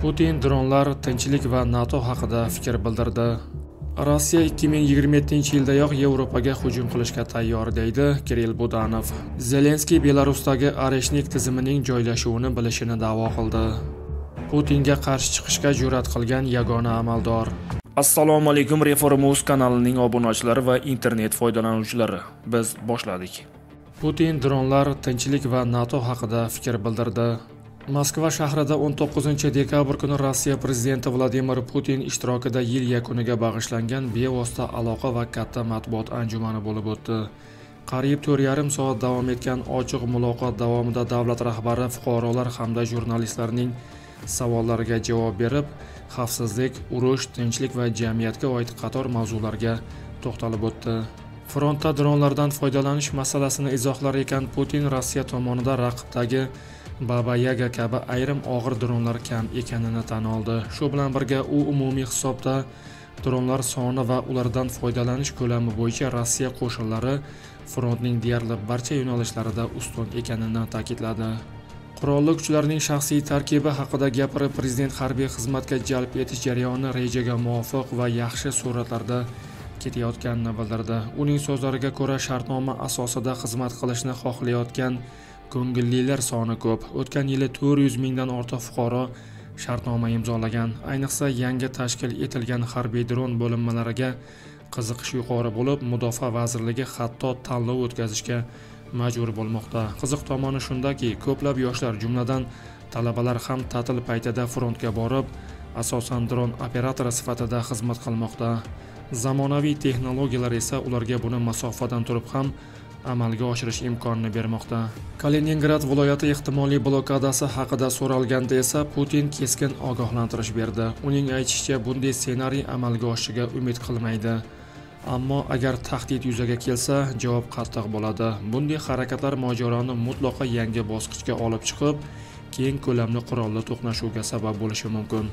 Putin dronlar, tinchlik va NATO haqida fikr bildirdi. Rossiya 2027-yildayoq Yevropaga hujum qilishga tayyor deydi Kirill Budanov. Zelenskiy Belarusdagi Areshnik tizimining joylashuvini bilishini da'vo qildi. Putinga qarshi chiqishga jur'at qilgan yagona amaldor. Assalomu alaykum, Reformuz kanalining obunachilari va internet foydalanuvchilari. Biz boshladik. Putin dronlar, tinchlik va NATO haqida fikr bildirdi. Moskva shahrida 19-dekabr kuni Rossiya prezidenti Vladimir Putin ishtirokida yil yakuniga bag'ishlangan bevosita aloqa va katta matbuot anjumani bo'lib o'tdi. Qariyb 4,5 soat davom etgan ochiq muloqot davomida davlat rahbari fuqarolar hamda jurnalistlarning savollariga javob berib, xavfsizlik, urush, tinchlik va jamiyatga oid qator mavzularga to'xtalib o'tdi. Frontda dronlardan foydalanish masalasini izohlar ekan Putin Rossiya tomonidan raqibdagi Baba Yaga kabi ayrim og'ir dronlar kam ekanini tan oldi. Shu bilan birga u umumiy hisobda dronlar soni va ulardan foydalanish ko'lami bo'yicha Rossiya qo'shinlari frontning deyarli barcha yo'nalishlarida ustun ekanini ta'kidladi. Qurolli kuchlarning shaxsiy tarkibi haqida gapirib, prezident harbiy xizmatga jalb etish jarayoni rejaga muvofiq va yaxshi sur'atlarda ketayotganini bildirdi. Uning so'zlariga ko'ra, shartnoma asosida xizmat qilishni xohlayotgan ko'ngillilar soni ko'p. O'tgan yili 400 mingdan ortiq fuqaro shartnoma imzolagan. Ayniqsa yangi tashkil etilgan harbiy dron bo'linmalariga qiziqish yuqori bo'lib, Mudofaa vazirligi hatto tanlov o'tkazishga majbur bo'lmoqda. Qiziq tomoni shundaki, ko'plab yoshlar, jumladan talabalar ham ta'til paytida frontga borib, asosan dron operatori sifatida xizmat qilmoqda. Zamonaviy texnologiyalar esa ularga buni masofadan turib ham amalga oshirish imkonini bermoqda. Kaliningrad viloyati ehtimoliy blokadasi haqida so'ralganda esa Putin keskin ogohlantirish berdi. Uning aytishicha, bunday ssenariy amalga oshishiga umid qilmaydi. Ammo agar tahdid yuzaga kelsa, javob qattiq bo'ladi. Bunday harakatlar mojaroni mutlaqo yangi bosqichga olib chiqib, keng ko'lamli qurolli to'qnashuvga sabab bo'lishi mumkin.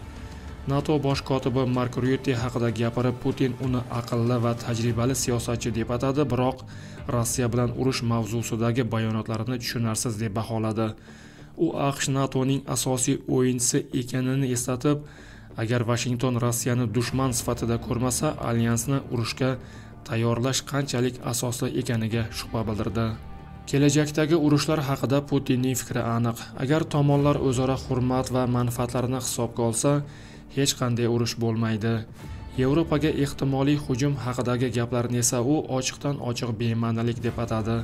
NATO bosh kotibi Mark Rutte haqida gapirib, Putin uni aqlli va tajribali siyosatchi deb atadi, biroq Rossiya bilan urush mavzusidagi bayonotlarini tushunarsiz deb baholadi. U AQSh NATOning asosiy o'yinchisi ekanini eslatib, agar Washington Rossiyani dushman sifatida ko'rmasa, alyansni urushga tayyorlash qanchalik asosli ekaniga shubha bildirdi. Kelajakdagi urushlar haqida Putinning fikri aniq. Agar tomonlar o'zaro hurmat va manfaatlarini hisobga olsa, hech qanday urush bo'lmaydi. Yevropaga ehtimoliy hujum haqidagi gaplarni esa u ochiqdan ochiq bema'nilik deb atadi.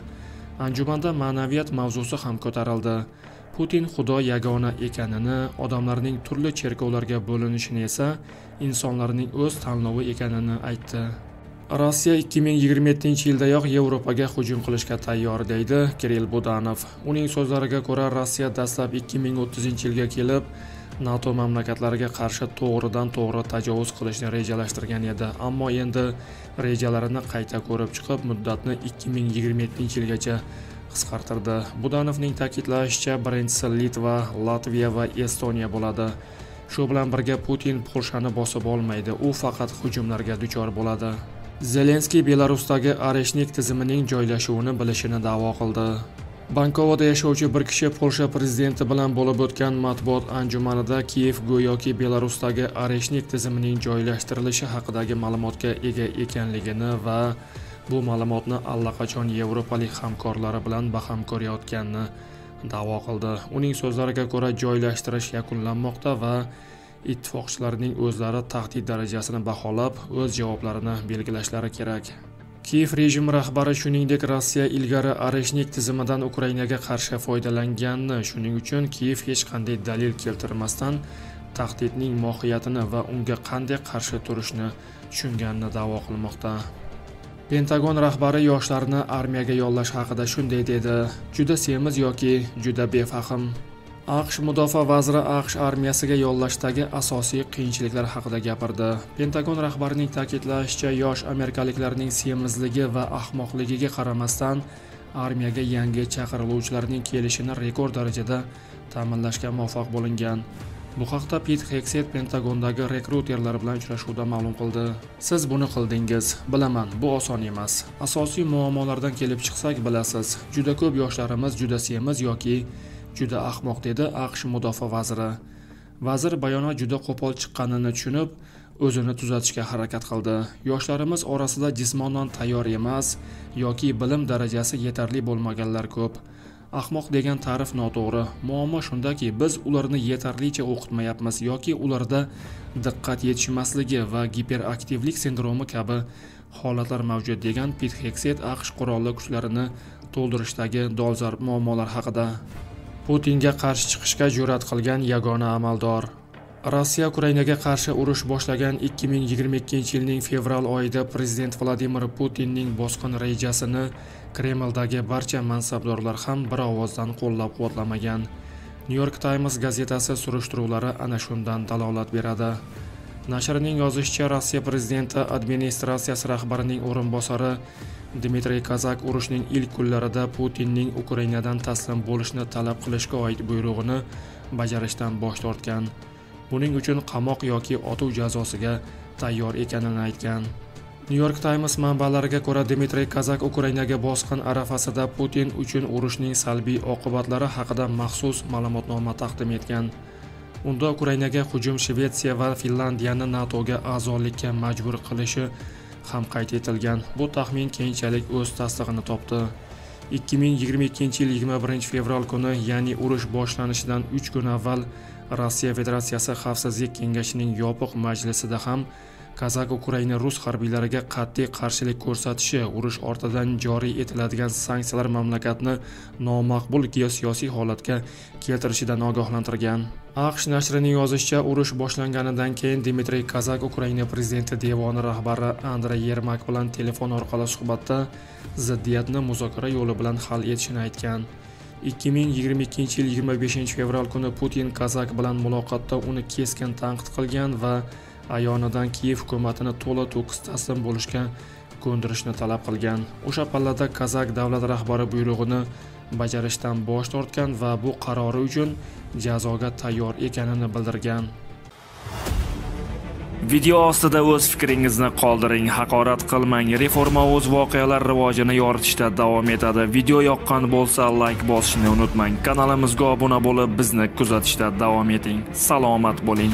Anjumanda ma'naviyat mavzusi ham ko'tarildi. Putin Xudo yagona ekanini, odamlarning turli cherkovlarga bo'linishini esa insonlarning o'z tanlovi ekanini aytdi. Rossiya 2027-yildayoq Yevropaga hujum qilishga tayyor deydi Kirill Budanov. Uning so'zlariga ko'ra, Rossiya dastlab 2030-yilga kelib NATO mamlakatlariga qarshi to'g'ridan-to'g'ri tajovuz qilishni rejalashtirgan edi, ammo endi rejalarini qayta ko'rib chiqib, muddatni 2027-yilgacha qisqartirdi. Budanovning ta'kidlashicha, birinchisi Litva, Latviya va Estoniya bo'ladi. Shu bilan birga Putin Polshani bosib olmaydi, u faqat hujumlarga duchor bo'ladi. Zelenskiy Belarusdagi Areshnik tizimining joylashuvini bilishini da'vo qildi. Bankovoda yashovchi bir kishi Polsha prezidenti bilan bo'lib o'tgan matbuot anjumanida Kiyev go'yoki Belarusdagi Areshnik tizimining joylashtirilishi haqidagi ma'lumotga ega ekanligini va bu ma'lumotni allaqachon yevropalik hamkorlari bilan baham ko'rayotganini da'vo qildi. Uning so'zlariga ko'ra, joylashtirish yakunlanmoqda va ittifoqchilarning o'zlari tahdid darajasini baholab, o'z javoblarini belgilashlari kerak. Kiyev rejimi rahbari shuningdek, Rossiya ilgari Areshnik tizimidan Ukrainaga qarshi foydalanganini, shuning uchun Kiyev hech qanday dalil keltirmasdan tahdidning mohiyatini va unga qanday qarshi turishni tushunganini da'vo qilmoqda. Pentagon rahbari yoshlarni armiyaga yollash haqida shunday dedi: "Juda semiz yoki juda befahm." AQSh mudofaa vaziri AQSh armiyasiga yollashdagi asosiy qiyinchiliklar haqida gapirdi. Pentagon rahbarining ta'kidlashicha, yosh amerikaliklarning semizligi va ahmoqligiga qaramasdan armiyaga yangi chaqiriluvchilarning kelishini rekord darajada ta'minlashga muvaffaq bo'lingan. Bu haqda Pete Hegseth Pentagondagi rekruterlar bilan uchrashuvda ma'lum qildi. "Siz buni qildingiz. Bilaman, bu oson emas. Asosiy muammolardan kelib chiqsak, bilasiz, juda ko'p yoshlarimiz juda semiz yoki juda ahmoq", dedi AQSh mudofaa vaziri. Vazir bayonot juda qo'pol chiqqanini tushunib, o'zini tuzatishga harakat qildi. Yoshlarimiz orasida jismonan tayyor emas yoki bilim darajasi yetarli bo'lmaganlar ko'p. Ahmoq degan ta'rif noto'g'ri. Muammo shundaki, biz ularni yetarlicha o'qitmayapmiz yoki ularda diqqat yetishmasligi va giperaktivlik sindromi kabi holatlar mavjud degan Pit Hegseth AQSh qurolli kuchlarini to'ldirishdagi dolzarb muammolar haqida. Putinga qarshi chiqishga jur'at qilgan yagona amaldor. Rossiya Ukrainaga qarshi urush boshlagan 2022-yilning fevral oyida prezident Vladimir Putinning bosqin rejasini Kremldagi barcha mansabdorlar ham bir ovozdan qo'llab-quvvatlamagan. New York Times gazetasi surishtiruvlari ana shundan dalolat beradi. Nashrning yozishicha, Rossiya prezidenti administratsiyasi rahbarining o'rinbosari Dmitriy Kozak urushning ilk kunlarida Putinning Ukrainadan taslim bo'lishni talab qilishga oid buyrug'ini bajarishdan bosh tortgan. Buning uchun qamoq yoki otuv jazosiga tayyor ekanini aytgan. New York Times manbalariga ko'ra, Dmitriy Kozak Ukrainaga bosqin arafasida Putin uchun urushning salbiy oqibatlari haqida maxsus ma'lumotnoma taqdim etgan. Unda Ukrainaga hujum Shvetsiya va Finlandiyani NATOga a'zolikka majbur qilishi ham qayd etilgan. Bu taxmin keyinchalik o'z tasdig'ini topdi. 2022-yil 21 fevral kuni, ya'ni urush boshlanishidan 3 kun avval Rossiya Federatsiyasi Xavfsizlik kengashining yopiq majlisida ham Kozak Ukraina rus harbiylariga qat'iy qarshilik ko'rsatishi, urush ortidan joriy etiladigan sanksiyalar mamlakatni nomaqbul geosiyosiy holatga keltirishidan ogohlantirgan. AQSh nashrining yozishicha, urush boshlanganidan keyin Dmitriy Kozak Ukraina prezidenti devoni rahbari Andrey Yermak bilan telefon orqali suhbatda ziddiyatni muzokara yo'li bilan hal etishini aytgan. 2022-yil 25 fevral kuni Putin Kozak bilan muloqotda uni keskin tanqid qilgan va ayonidan Kiyev hukumatini to'la-to'kis taslim bo'lishga ko'ndirishni talab qilgan. O'sha pallada Kozak davlat rahbari buyrug'ini bajarishdan bosh tortgan va bu qarori uchun jazoga tayyor ekanini bildirgan. Video ostida o'z fikringizni qoldiring, haqorat qilmang. Reforma o'z voqealar rivojini yoritishda davom etadi. Video yoqqan bo'lsa, like bosishni unutmang. Kanalimizga obuna bo'lib, bizni kuzatishda davom eting. Salomat bo'ling.